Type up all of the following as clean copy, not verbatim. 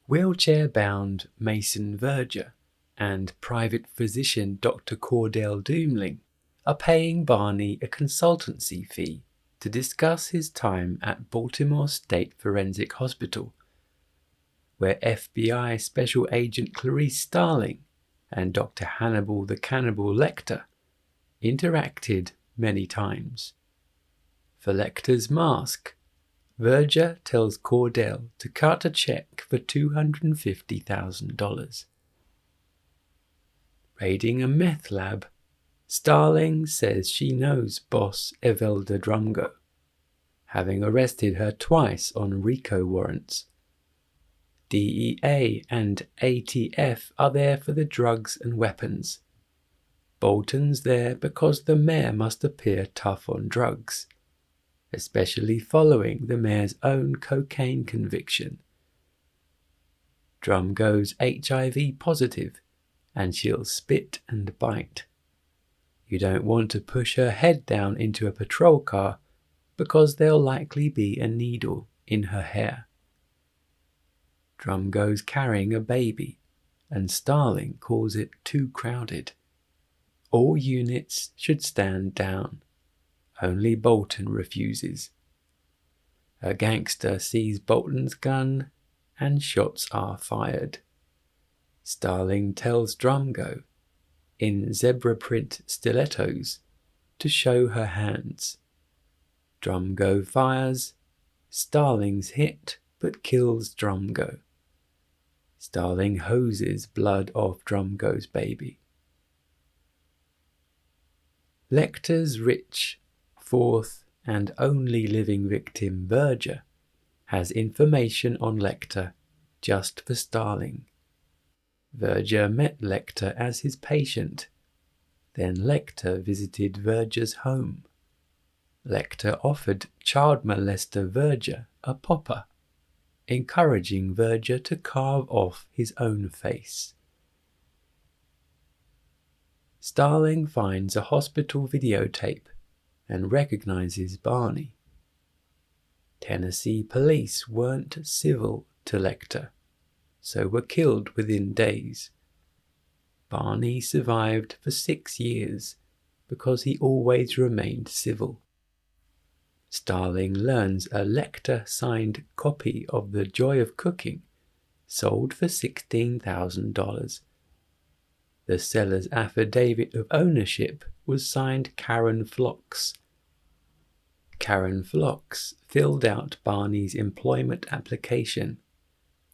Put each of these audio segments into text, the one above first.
Wheelchair-bound Mason Verger and private physician Dr. Cordell Doomling are paying Barney a consultancy fee to discuss his time at Baltimore State Forensic Hospital, where FBI Special Agent Clarice Starling and Dr. Hannibal the Cannibal Lecter interacted many times. For Lecter's mask, Verger tells Cordell to cut a check for $250,000. Raiding a meth lab, Starling says she knows boss Evelda Drumgo, having arrested her twice on RICO warrants. DEA and ATF are there for the drugs and weapons. Bolton's there because the mayor must appear tough on drugs, especially following the mayor's own cocaine conviction. Drumgo's HIV positive, and she'll spit and bite. You don't want to push her head down into a patrol car because there'll likely be a needle in her hair. Drumgo's carrying a baby, and Starling calls it too crowded. All units should stand down. Only Bolton refuses. A gangster sees Bolton's gun, and shots are fired. Starling tells Drumgo, in zebra print stilettos, to show her hands. Drumgo fires. Starling's hit, but kills Drumgo. Starling hoses blood off Drumgo's baby. Lecter's rich, fourth and only living victim, Verger, has information on Lecter just for Starling. Verger met Lecter as his patient. Then Lecter visited Verger's home. Lecter offered child molester Verger a popper, encouraging Verger to carve off his own face. Starling finds a hospital videotape and recognizes Barney. Tennessee police weren't civil to Lecter, so were killed within days. Barney survived for 6 years because he always remained civil. Starling learns a Lecter-signed copy of The Joy of Cooking sold for $16,000. The seller's affidavit of ownership was signed Karen Phlox. Karen Phlox filled out Barney's employment application,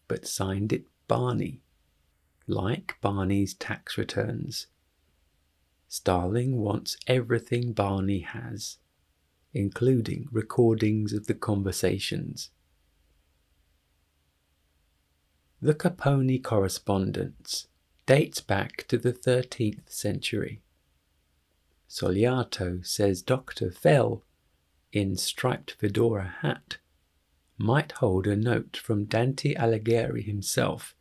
but signed it Barney, like Barney's tax returns. Starling wants everything Barney has, including recordings of the conversations. The Capone correspondence dates back to the 13th century. Soliato says Dr. Fell, in striped fedora hat, might hold a note from Dante Alighieri himself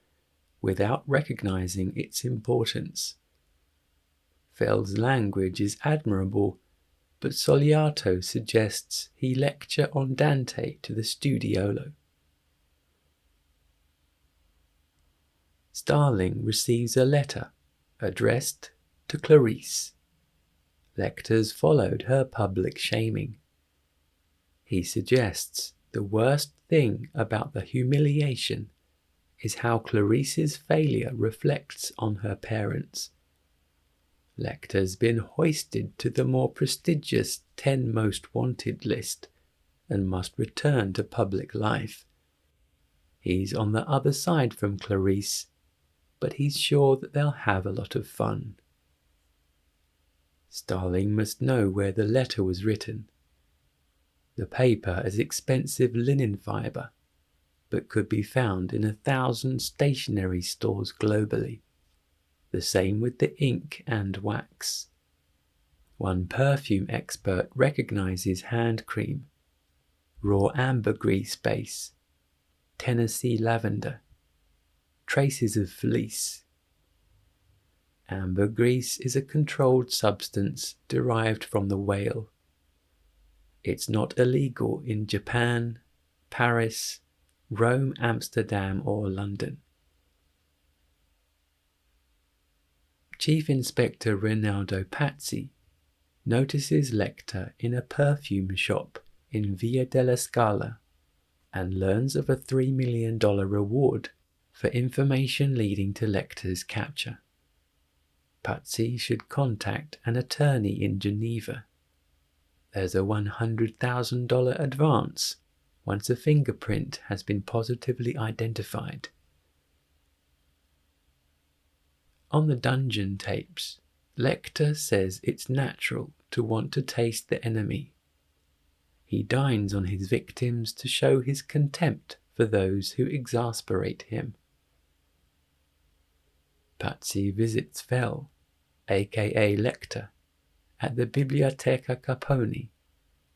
without recognizing its importance. Fell's language is admirable, but Soliato suggests he lecture on Dante to the studiolo. Starling receives a letter addressed to Clarice. Lecter's followed her public shaming. He suggests the worst thing about the humiliation is how Clarice's failure reflects on her parents. Lecter's been hoisted to the more prestigious 10 Most Wanted list and must return to public life. He's on the other side from Clarice, but he's sure that they'll have a lot of fun. Starling must know where the letter was written. The paper is expensive linen fibre, but could be found in 1,000 stationery stores globally. The same with the ink and wax. One perfume expert recognizes hand cream, raw ambergris base, Tennessee lavender, traces of fleece. Ambergris is a controlled substance derived from the whale. It's not illegal in Japan, Paris, Rome, Amsterdam, or London. Chief Inspector Rinaldo Pazzi notices Lecter in a perfume shop in Via della Scala and learns of a $3 million reward for information leading to Lecter's capture. Pazzi should contact an attorney in Geneva. There's a $100,000 advance once a fingerprint has been positively identified. On the dungeon tapes, Lecter says it's natural to want to taste the enemy. He dines on his victims to show his contempt for those who exasperate him. Pazzi visits Fell, aka Lecter, at the Biblioteca Caponi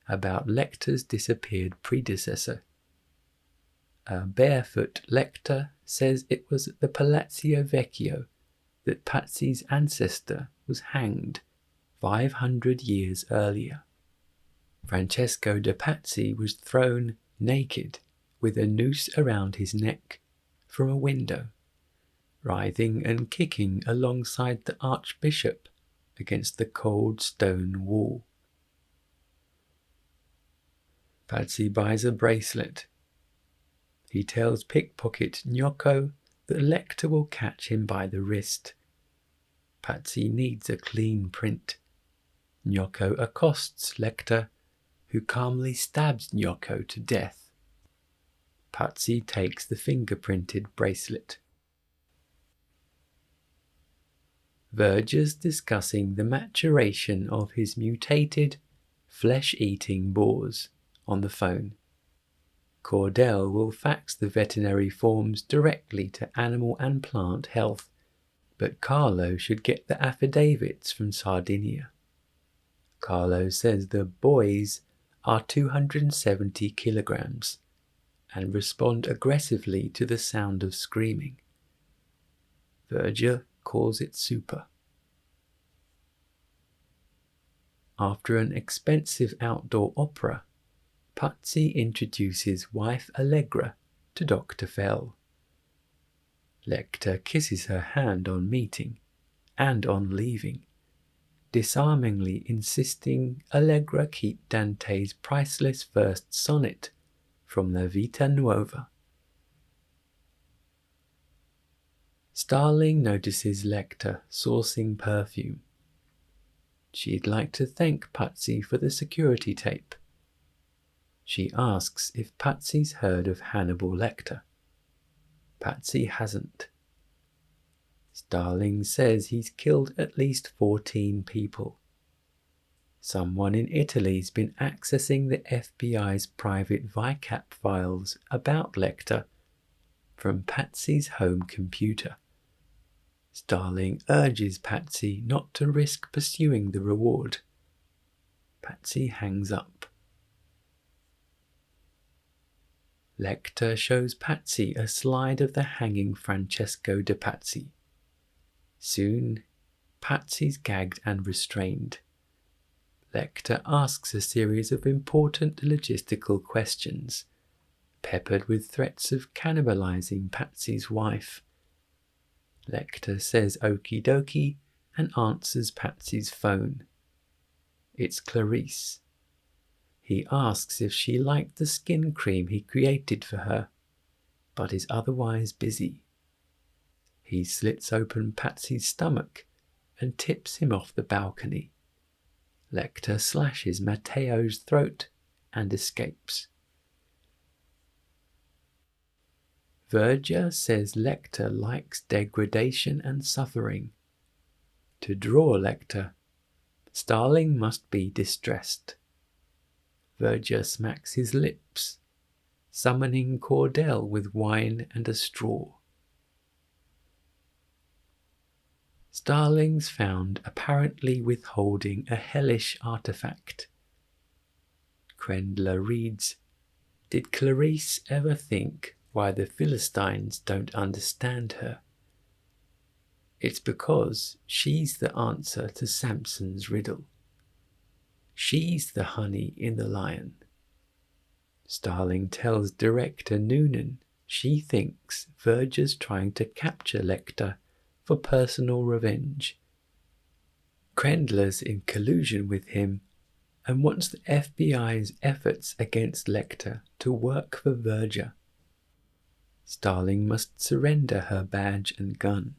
about Lecter's disappeared predecessor. A barefoot Lecter says it was at the Palazzo Vecchio that Pazzi's ancestor was hanged 500 years earlier. Francesco de Pazzi was thrown naked with a noose around his neck from a window, writhing and kicking alongside the Archbishop against the cold stone wall. Pazzi buys a bracelet. He tells pickpocket Gnocco that Lecter will catch him by the wrist. Pazzi needs a clean print. Gnocco accosts Lecter, who calmly stabs Gnocco to death. Pazzi takes the fingerprinted bracelet. Verger's discussing the maturation of his mutated, flesh-eating boars on the phone. Cordell will fax the veterinary forms directly to Animal and Plant Health, but Carlo should get the affidavits from Sardinia. Carlo says the boys are 270 kilograms and respond aggressively to the sound of screaming. Verger calls it super. After an expensive outdoor opera, Pazzi introduces wife Allegra to Dr. Fell. Lecter kisses her hand on meeting and on leaving, disarmingly insisting Allegra keep Dante's priceless first sonnet from La Vita Nuova. Starling notices Lecter sourcing perfume. She'd like to thank Pazzi for the security tape. She asks if Pazzi's heard of Hannibal Lecter. Pazzi hasn't. Starling says he's killed at least 14 people. Someone in Italy's been accessing the FBI's private VICAP files about Lecter from Pazzi's home computer. Starling urges Pazzi not to risk pursuing the reward. Pazzi hangs up. Lecter shows Pazzi a slide of the hanging Francesco de Pazzi. Soon, Pazzi's gagged and restrained. Lecter asks a series of important logistical questions, peppered with threats of cannibalizing Pazzi's wife. Lecter says okie dokie and answers Pazzi's phone. It's Clarice. He asks if she liked the skin cream he created for her, but is otherwise busy. He slits open Pazzi's stomach and tips him off the balcony. Lecter slashes Matteo's throat and escapes. Verger says Lecter likes degradation and suffering. To draw Lecter, Starling must be distressed. Verger smacks his lips, summoning Cordell with wine and a straw. Starling's found apparently withholding a hellish artifact. Crendler reads, "Did Clarice ever think why the Philistines don't understand her? It's because she's the answer to Samson's riddle. She's the honey in the lion. Starling tells director Noonan she thinks Verger's trying to capture Lecter for personal revenge. Crendler's in collusion with him and wants the FBI's efforts against Lecter to work for Verger. Starling must surrender her badge and gun.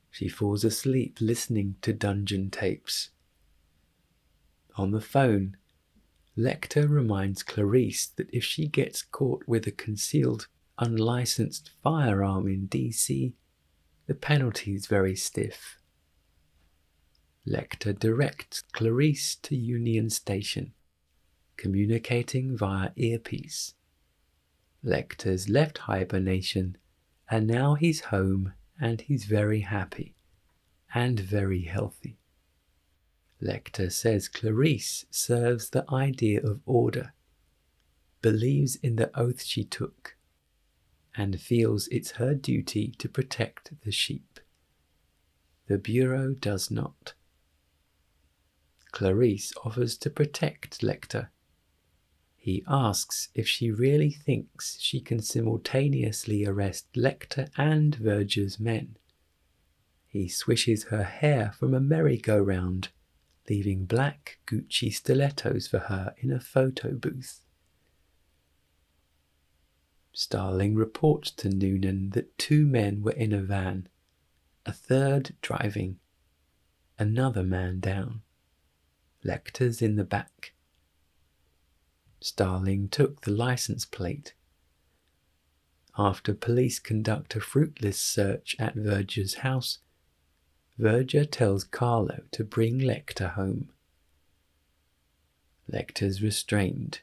She falls asleep listening to dungeon tapes. On the phone, Lecter reminds Clarice that if she gets caught with a concealed, unlicensed firearm in DC, the penalty's very stiff. Lecter directs Clarice to Union Station, communicating via earpiece. Lecter's left hibernation, and now he's home and he's very happy and very healthy. Lecter says Clarice serves the idea of order, believes in the oath she took, and feels it's her duty to protect the sheep. The Bureau does not. Clarice offers to protect Lecter. He asks if she really thinks she can simultaneously arrest Lecter and Verger's men. He swishes her hair from a merry-go-round, leaving black Gucci stilettos for her in a photo booth. Starling reports to Noonan that 2 men were in a van, a third driving, another man down. Lecter's in the back. Starling took the license plate. After police conduct a fruitless search at Verger's house, Verger tells Carlo to bring Lecter home. Lecter's restrained.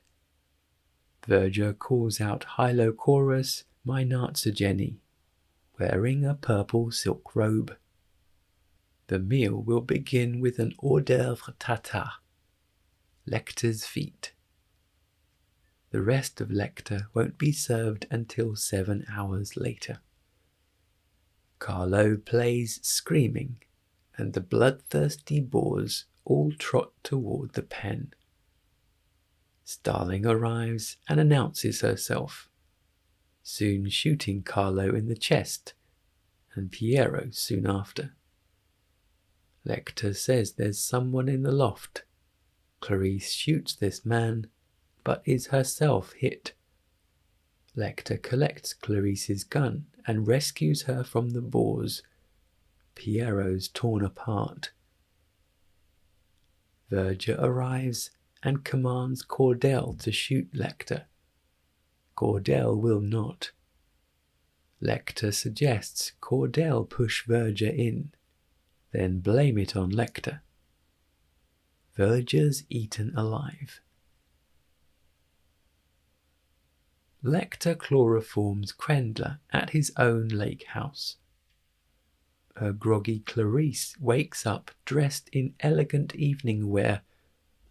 Verger calls out Hylocorus Mynartzegeni, wearing a purple silk robe. The meal will begin with an hors d'oeuvre tartare, Lecter's feet. The rest of Lecter won't be served until 7 hours later. Carlo plays screaming, and the bloodthirsty boars all trot toward the pen. Starling arrives and announces herself, soon shooting Carlo in the chest, and Piero soon after. Lecter says there's someone in the loft. Clarice shoots this man, but is herself hit. Lecter collects Clarice's gun and rescues her from the boars. Piero's torn apart. Verger arrives and commands Cordell to shoot Lecter. Cordell will not. Lecter suggests Cordell push Verger in, then blame it on Lecter. Verger's eaten alive. Lecter chloroforms Crendler at his own lake house. Her groggy Clarice wakes up dressed in elegant evening wear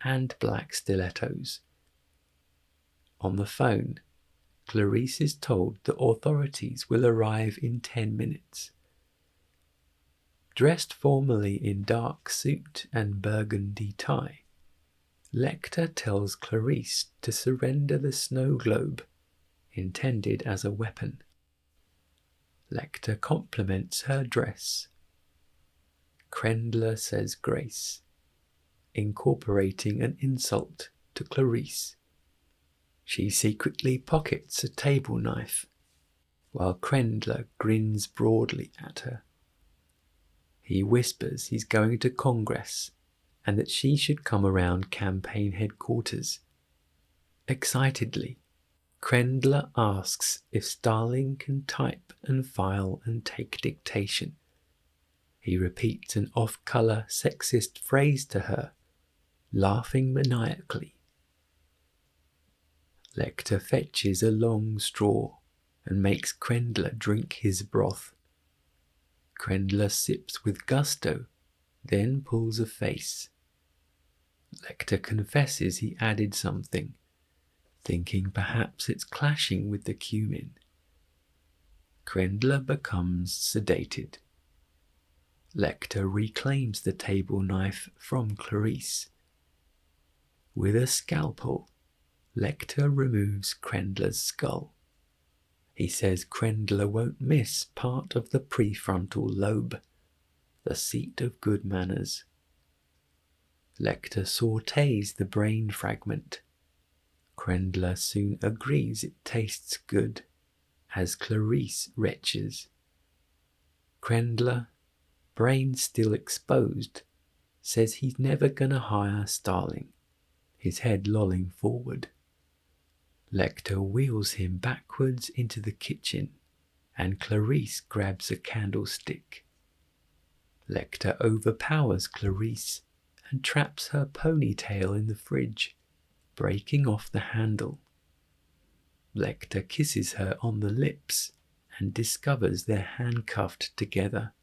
and black stilettos. On the phone, Clarice is told the authorities will arrive in 10 minutes. Dressed formally in dark suit and burgundy tie, Lecter tells Clarice to surrender the snow globe, intended as a weapon. Lecter compliments her dress. Crendler says grace, incorporating an insult to Clarice. She secretly pockets a table knife, while Crendler grins broadly at her. He whispers he's going to Congress and that she should come around campaign headquarters. Excitedly, Crendler asks if Starling can type and file and take dictation. He repeats an off-colour sexist phrase to her, laughing maniacally. Lecter fetches a long straw and makes Crendler drink his broth. Crendler sips with gusto, then pulls a face. Lecter confesses he added something, thinking perhaps it's clashing with the cumin. Crendler becomes sedated. Lecter reclaims the table knife from Clarice. With a scalpel, Lecter removes Krendler's skull. He says Krendler won't miss part of the prefrontal lobe, the seat of good manners. Lecter sautés the brain fragment. Krendler soon agrees it tastes good, as Clarice retches. Krendler, brain still exposed, says he's never gonna hire Starling, his head lolling forward. Lecter wheels him backwards into the kitchen, and Clarice grabs a candlestick. Lecter overpowers Clarice and traps her ponytail in the fridge, breaking off the handle. Lecter kisses her on the lips and discovers they're handcuffed together.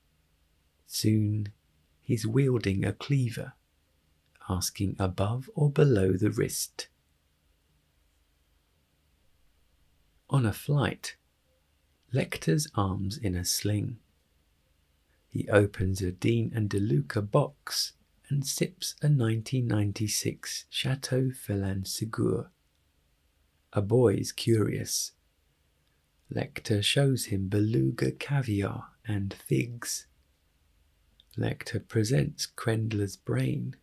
Soon he's wielding a cleaver, asking above or below the wrist. On a flight, Lecter's arms in a sling. He opens a Dean and DeLuca box and sips a 1996 Chateau Felin Segur. A boy's curious. Lecter shows him beluga caviar and figs. Lecter presents Krendler's brain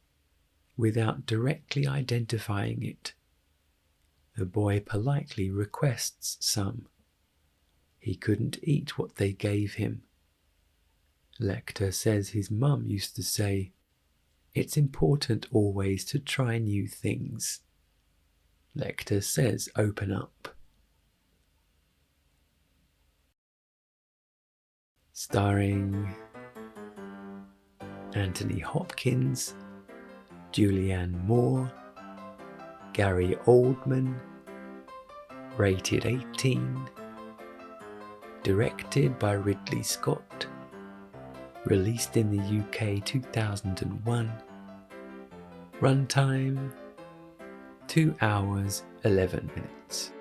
without directly identifying it. The boy politely requests some. He couldn't eat what they gave him. Lecter says his mum used to say, "It's important always to try new things." Lecter says, "Open up." Starring Anthony Hopkins, Julianne Moore, Gary Oldman, rated 18, directed by Ridley Scott, released in the UK 2001, runtime 2 hours 11 minutes.